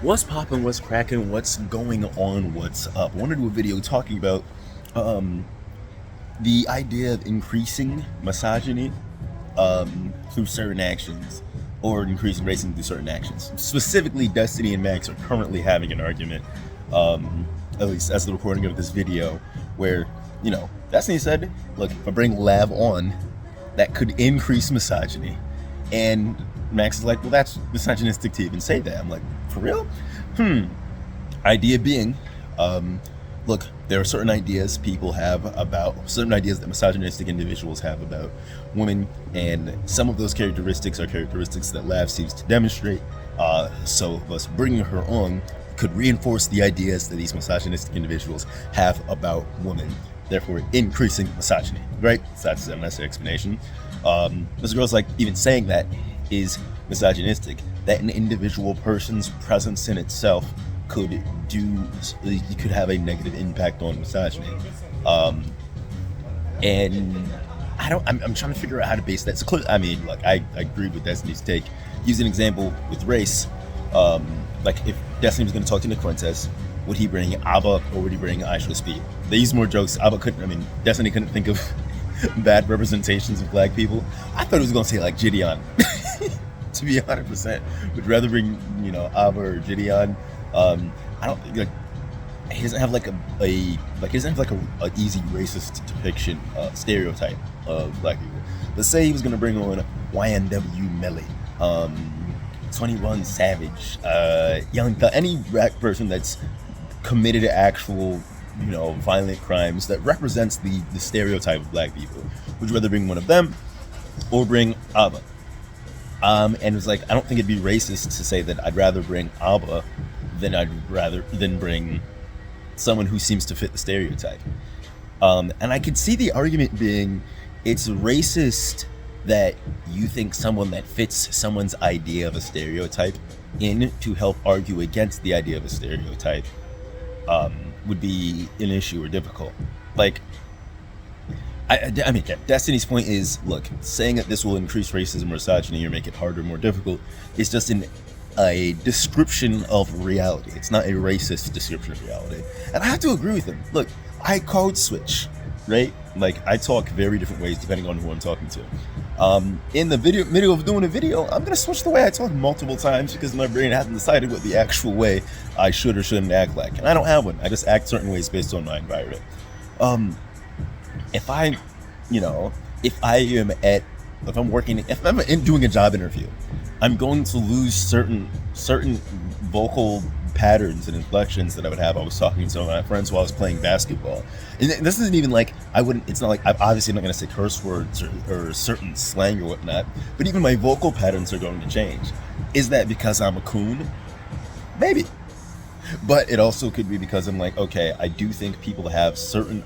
What's poppin', what's cracking, what's going on, what's up? I want to do a video talking about um, the idea of increasing misogyny through certain actions, or increasing racism through certain actions. Specifically, Destiny and Max are currently having an argument, at least as the recording of this video, where, Destiny said, look, if I bring Lav on, that could increase misogyny. And Max is like, well, that's misogynistic to even say that. I'm like, for real? Idea being, look, there are certain ideas people have about, certain ideas that misogynistic individuals have about women, and some of those characteristics are characteristics that Lav seems to demonstrate. So us bringing her on could reinforce the ideas that these misogynistic individuals have about women, therefore increasing misogyny, right? So that's a nice explanation. This girl's like, even saying that is misogynistic, that an individual person's presence in itself could have a negative impact on misogyny. And I'm trying to figure out how to base that. So clearly, I agreed with Destiny's take. Use an example with race. Like if Destiny was going to talk to Nick Fuentes, would he bring Abba or would he bring Aisha Speed? They use more jokes. Destiny couldn't think of bad representations of black people. I thought he was going to say like Gideon. To be 100%, would rather bring Abba or Gideon. I don't think he doesn't have an easy racist depiction stereotype of black people. Let's say he was going to bring on YNW Melly, 21 Savage, Young Thug, any black person that's committed actual violent crimes that represents the stereotype of black people. Would you rather bring one of them or bring Abba? And it was like, I don't think it'd be racist to say that I'd rather bring Abba than bring someone who seems to fit the stereotype. And I could see the argument being, it's racist that you think someone that fits someone's idea of a stereotype in to help argue against the idea of a stereotype would be an issue or difficult. Like, Destiny's point is, look, saying that this will increase racism or misogyny or make it harder, more difficult, is just a description of reality. It's not a racist description of reality. And I have to agree with him. Look, I code switch, right? Like, I talk very different ways depending on who I'm talking to. In the middle of doing a video, I'm going to switch the way I talk multiple times because my brain hasn't decided what the actual way I should or shouldn't act like. And I don't have one. I just act certain ways based on my environment. If I'm doing a job interview, I'm going to lose certain vocal patterns and inflections that I would have. I was talking to some of my friends while I was playing basketball, and this isn't even like it's not like I'm obviously not going to say curse words or certain slang or whatnot, but even my vocal patterns are going to change. Is that because I'm a coon? Maybe, but it also could be because I'm like, okay, I do think people have certain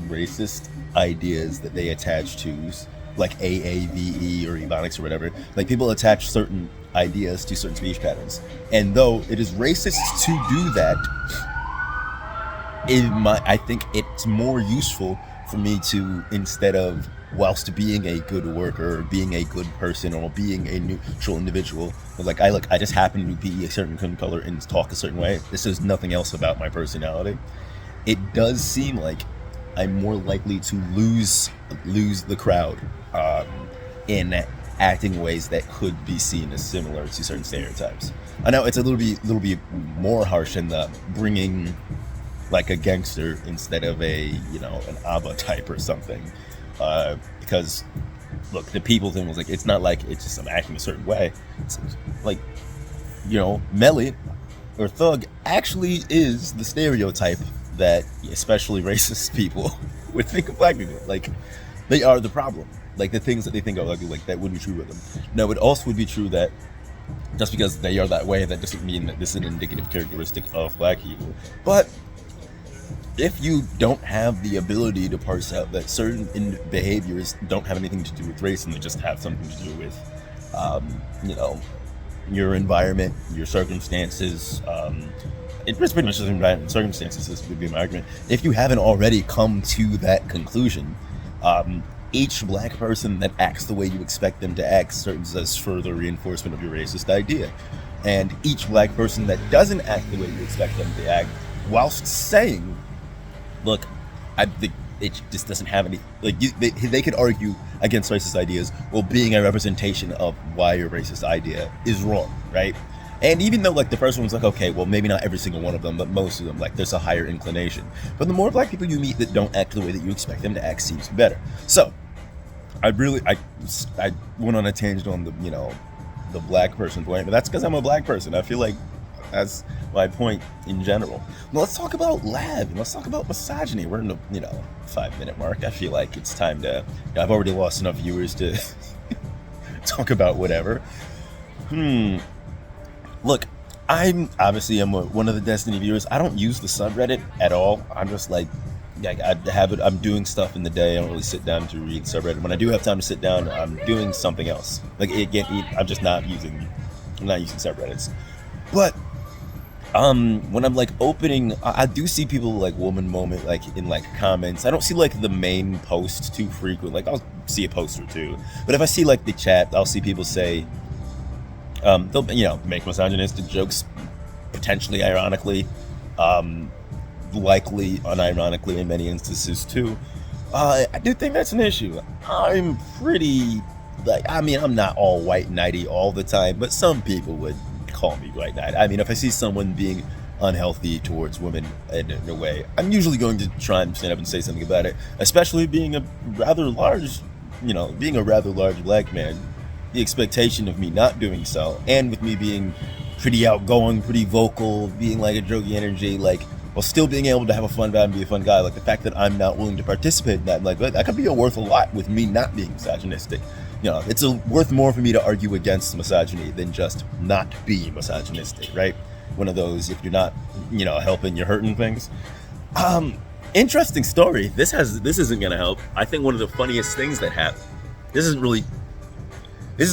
racist ideas that they attach to, like AAVE or Ebonics or whatever. Like, people attach certain ideas to certain speech patterns, and though it is racist to do that, I think it's more useful for me to, instead of, whilst being a good worker or being a good person or being a neutral individual, I just happen to be a certain color and talk a certain way. This is nothing else about my personality. It does seem like I'm more likely to lose the crowd in acting ways that could be seen as similar to certain stereotypes. I know it's a little bit more harsh in the bringing like a gangster instead of an ABBA type or something, because look, the people thing was like, it's not like it's just I'm acting a certain way. It's like, Melly or Thug actually is the stereotype that especially racist people would think of black people. Like, they are the problem. Like, the things that they think are ugly, like, that wouldn't be true with them. No, it also would be true that just because they are that way, that doesn't mean that this is an indicative characteristic of black people. But if you don't have the ability to parse out that certain behaviors don't have anything to do with race and they just have something to do with, your environment, your circumstances, it's pretty much just environment circumstances. This would be my argument. If you haven't already come to that conclusion, each black person that acts the way you expect them to act serves as further reinforcement of your racist idea. And each black person that doesn't act the way you expect them to act, whilst saying, look, I think it just doesn't have any, like, they could argue against racist ideas while being a representation of why your racist idea is wrong, right? And even though, like, the first one's like, okay, well, maybe not every single one of them, but most of them, like, there's a higher inclination. But the more black people you meet that don't act the way that you expect them to act seems better. So, I went on a tangent on the, the black person point, but that's because I'm a black person. I feel like that's my point in general. Now, let's talk about lav, and let's talk about misogyny. We're in the, 5-minute mark. I feel like it's time to, I've already lost enough viewers to talk about whatever. Look, I'm one of the Destiny viewers. I don't use the subreddit at all. I'm just like I'm doing stuff in the day. I don't really sit down to read subreddit. When I do have time to sit down, I'm doing something else. Like, again, I'm not using subreddits. But when I'm like opening, I do see people like woman moment, like in like comments. I don't see like the main post too frequent. Like, I'll see a post or two, but if I see like the chat, I'll see people say, they'll make misogynistic jokes, potentially ironically, likely unironically in many instances too. I do think that's an issue. I'm pretty I'm not all white knighty all the time, but some people would call me white knight. I mean, if I see someone being unhealthy towards women in a way, I'm usually going to try and stand up and say something about it, especially being a rather large black man. The expectation of me not doing so, and with me being pretty outgoing, pretty vocal, being like a jokey energy, like, while still being able to have a fun vibe and be a fun guy, like the fact that I'm not willing to participate in that, like, that could be worth a lot with me not being misogynistic. It's worth more for me to argue against misogyny than just not be misogynistic, right? One of those, if you're not, helping, you're hurting things. Interesting story. This isn't gonna help. I think one of the funniest things that happened, this is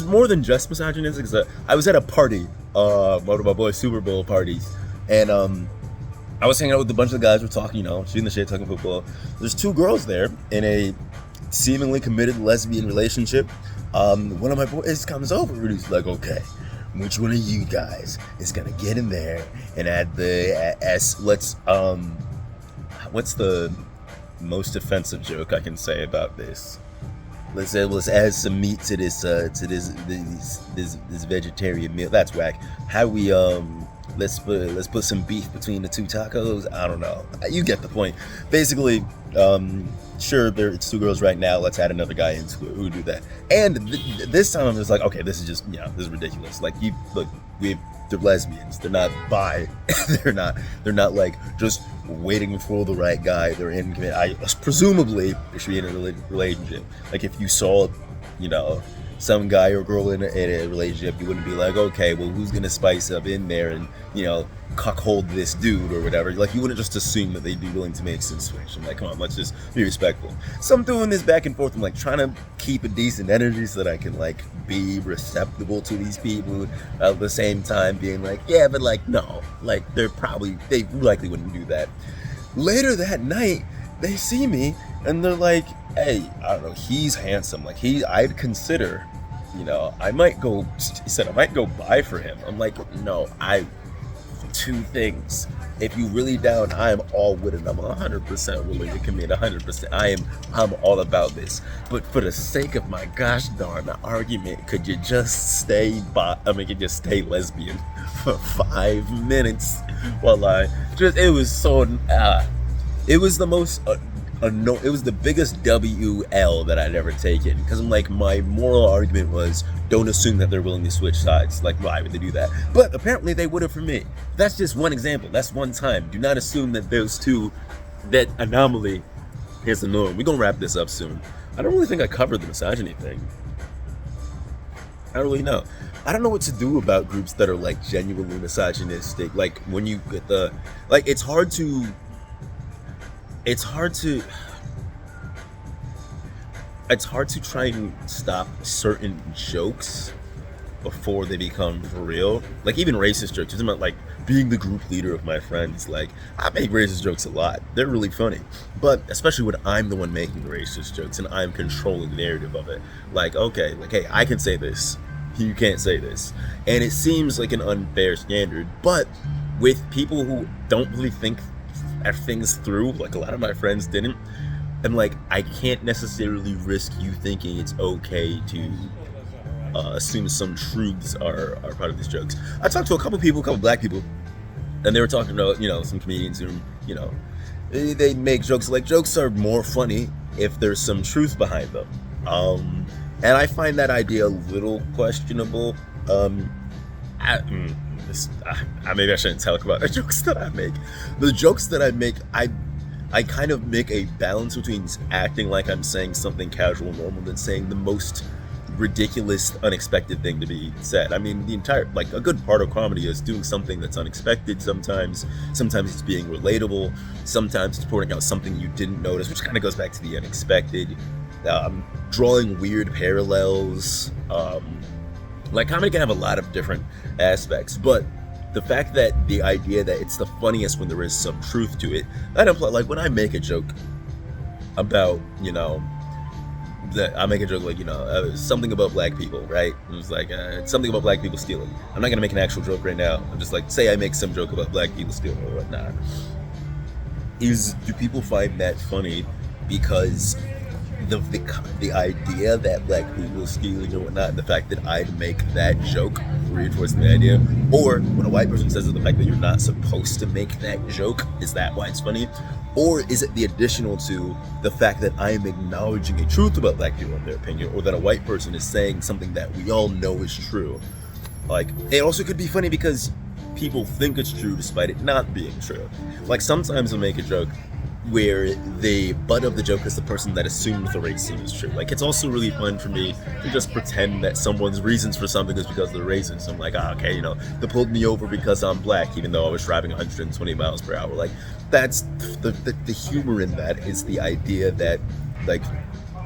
more than just misogynistic. I was at a party, one of my boys' Super Bowl parties, and I was hanging out with a bunch of guys. We're talking, shooting the shit, talking football. There's two girls there in a seemingly committed lesbian relationship. One of my boys comes over and he's like, okay, which one of you guys is gonna get in there and add the what's the most offensive joke I can say about this? Let's add some meat to this vegetarian meal. That's whack. How we let's put some beef between the two tacos. I don't know. You get the point. Basically, sure, it's two girls right now. Let's add another guy into it. Who would do that? And this time I'm just like, okay, this is just this is ridiculous. Like, they're lesbians. They're not bi. they're not like just waiting for the right guy. They're in. Presumably they should be in a relationship. Like, if you saw, some guy or girl in a relationship, you wouldn't be like, okay, well, who's gonna spice up in there and cuckold this dude or whatever. Like, you wouldn't just assume that they'd be willing to make some switch. I'm like, come on, let's just be respectful. So I'm doing this back and forth. I'm like trying to keep a decent energy so that I can like be receptible to these people, at the same time being like, yeah, but like, no, like they likely wouldn't do that. Later that night, they see me and they're like, hey, I don't know, he's handsome. Like, I'd consider, I might go buy for him. I'm like, no, two things. If you really down, I am all with it. I'm 100% willing to commit 100%. I'm all about this. But for the sake of my gosh darn argument, could you just stay lesbian for 5 minutes while it was the most it was the biggest WL that I'd ever taken, because I'm like, my moral argument was, don't assume that they're willing to switch sides. Like, why would they do that? But apparently they would have for me. That's just one example. That's one time. Do not assume that that anomaly is the norm. We're gonna wrap this up soon. I don't really think I covered the misogyny thing. I don't really know. I don't know what to do about groups that are like genuinely misogynistic. Like, when you get it's hard to try and stop certain jokes before they become for real. Like, even racist jokes. It's about like being the group leader of my friends. Like, I make racist jokes a lot. They're really funny. But especially when I'm the one making the racist jokes and I'm controlling the narrative of it. Like, okay, like, hey, I can say this. You can't say this. And it seems like an unfair standard, but with people who don't really think things through, like a lot of my friends didn't, I'm like, I can't necessarily risk you thinking it's okay to assume some truths are part of these jokes. I talked to a couple black people, and they were talking about, some comedians who, they make jokes. Like, jokes are more funny if there's some truth behind them. And I find that idea a little questionable. Maybe I shouldn't talk about the jokes that I make. The jokes that I make, I kind of make a balance between acting like I'm saying something casual, normal, than saying the most ridiculous, unexpected thing to be said. I mean, a good part of comedy is doing something that's unexpected sometimes. Sometimes it's being relatable. Sometimes it's pointing out something you didn't notice, which kind of goes back to the unexpected. Drawing weird parallels. Comedy can have a lot of different aspects, but the fact that the idea that it's the funniest when there is some truth to it, that implies, like, when I make a joke about, something about black people, right? It was like, something about black people stealing. I'm not gonna make an actual joke right now. I'm just like, say I make some joke about black people stealing or whatnot. Do people find that funny because the idea that black people stealing or whatnot, and the fact that I'd make that joke reinforcing the idea? Or when a white person says it, the fact that you're not supposed to make that joke, is that why it's funny? Or is it the additional to the fact that I am acknowledging a truth about black people in their opinion, or that a white person is saying something that we all know is true? Like, it also could be funny because people think it's true despite it not being true. Like, sometimes I'll make a joke where the butt of the joke is the person that assumes the racism is true. Like, it's also really fun for me to just pretend that someone's reasons for something is because they're racist. So I'm like, okay, they pulled me over because I'm black, even though I was driving 120 miles per hour. Like, that's the humor in that is the idea that, like,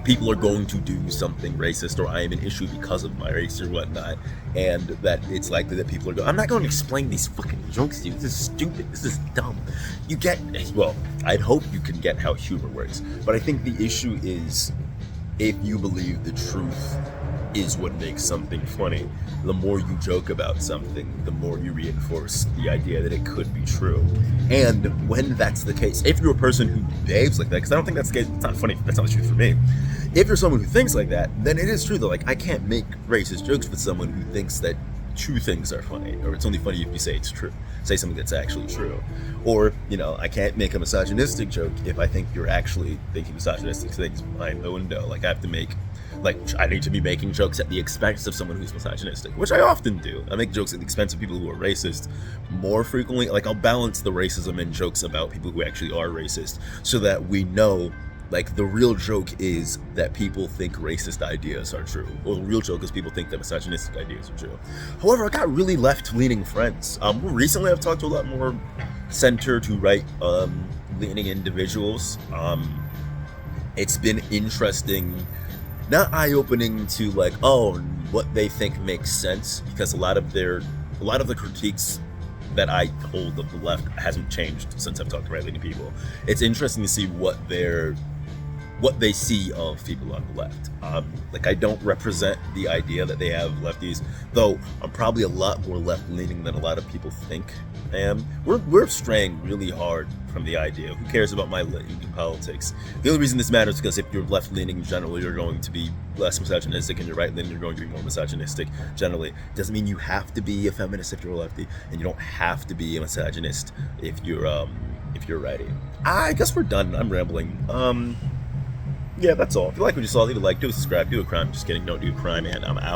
people are going to do something racist, or I am an issue because of my race or whatnot, and that it's likely that people are going, I'm not going to explain these fucking jokes to you. This is stupid. This is dumb. I'd hope you can get how humor works, but I think the issue is, if you believe the truth is what makes something funny, the more you joke about something, the more you reinforce the idea that it could be true. And when that's the case, if you're a person who behaves like that, because I don't think that's the case, it's not funny, that's not the truth for me. If you're someone who thinks like that, then it is true that, like, I can't make racist jokes with someone who thinks that true things are funny, or it's only funny if you say it's true, say something that's actually true. Or, I can't make a misogynistic joke if I think you're actually thinking misogynistic things behind the window. Like, I need to be making jokes at the expense of someone who's misogynistic, which I often do. I make jokes at the expense of people who are racist more frequently. Like, I'll balance the racism in jokes about people who actually are racist, so that we know, like, the real joke is that people think racist ideas are true, or the real joke is people think that misogynistic ideas are true. However, I got really left-leaning friends. Recently I've talked to a lot more center to right-leaning individuals. It's been interesting, not eye-opening to, like, what they think makes sense, because a lot of the critiques that I hold of the left hasn't changed since I've talked to right-leaning people. It's interesting to see what they see of people on the left. I don't represent the idea that they have lefties, though I'm probably a lot more left-leaning than a lot of people think I am. We're straying really hard from the idea. Who cares about my leaning politics? The only reason this matters is because if you're left-leaning, generally you're going to be less misogynistic, and you're right-leaning, you're going to be more misogynistic, generally. Doesn't mean you have to be a feminist if you're a lefty, and you don't have to be a misogynist if you're righty. I guess we're done. I'm rambling. Yeah, that's all. If you like what you saw, leave a like, do a subscribe, do a crime. Just kidding, don't do a crime, and I'm out.